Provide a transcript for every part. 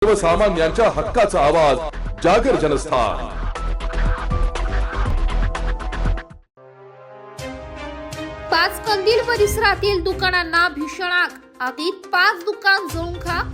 सर्वसामान्यांच्या हक्काचा आवाज जागर जनस्थान। पाचकंदील परिसरातील दुकानांना भीषण आग, आगीत 5 दुकान जळून खाक।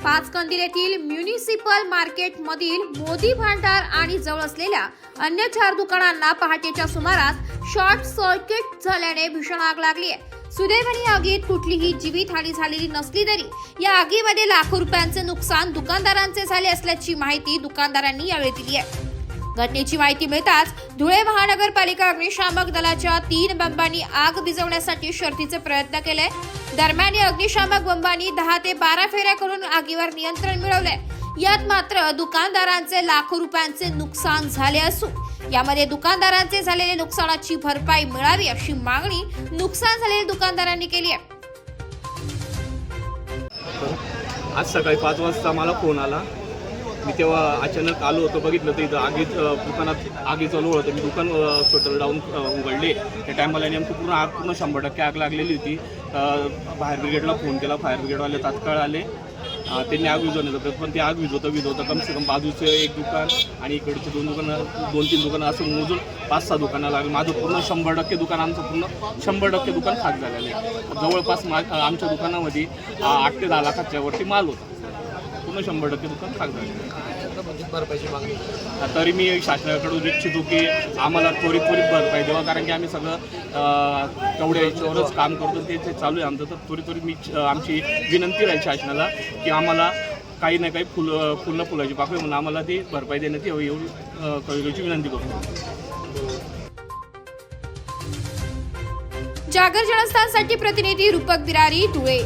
पाचकंदील येथील म्युनिसिपल मार्केट मधील मोदी भांडार आणि जवळ असलेल्या अन्य 4 दुकानांना पहाटेच्या सुमारास शॉर्ट सर्किट झाल्याने भीषण आग लागली आहे। सुदैवाने या आगीत कुठलीही जीवितहानी झालेली नसली तरी या आगीमध्ये लाखो रुपयांचे नुकसान दुकानदारांचे झाले असल्याची माहिती दुकानदारांनी यावेळी दिली आहे। घटनेची माहिती मिळताच धुळे महानगरपालिका अग्निशामक दलाच्या 3 बंबांनी आग विझवण्यासाठी शर्थीचे प्रयत्न केले। दरम्यान या अग्निशामक बंबांनी 10 ते 12 फेऱ्या करून आगीवर नियंत्रण मिळवले। यात मात्र दुकानदारांचे लाखो रुपयांचे नुकसान झाले असून यामध्ये दुकानदारांचे झालेले नुकसानाची भरपाई मिळावी अशी मागणी नुकसान झालेल्या दुकानदारांनी केली आहे। आज सकाळी 5 वाजता मला फोन आला। मी तेव्हा अचानक आलो होतो, बघितलं तर इथं दुकानात आगीचं लोळ होतं। मी दुकान शटर लावून उघडले। त्या टायमाला नेमकं पूर्ण 100% आग लागलेली होती। फायर ब्रिगेडला फोन केला, फायर ब्रिगेडवाले तात्काळ आले। त्यांनी आग विझवण्याचा प्रयत्न, पण ते आग विझवता कम से कम बाजूचं 1 दुकान आणि इकडचे 2-3 दुकानं असं मोजून 5-6 दुकानं लागली। माझं पूर्ण 100% दुकान, आमचं पूर्ण 100% दुकान खाक झालेलं आहे। जवळपास आमच्या दुकानामध्ये 8 ते 10 लाखाच्या वरती माल होता। पूर्ण 100% दुकान खाक झालेलं आहे। तरी मी शासनाकडून इच्छितो की आम्हाला त्वरित भरपाई द्यावा, कारण की आम्ही सगळं तेवढ्या याच्यावरच काम करतो, ते चालू आहे आमचं। तर त्वरित मी आमची विनंती राहील शासनाला की आम्हाला काही ना काही फुलाची पाकळी म्हणून आम्हाला ती भरपाई देण्यात यावी, एवढी कळकळीची विनंती करतो। जागर जनस्थानसाठी प्रतिनिधी रूपक बिरारी, धुळे।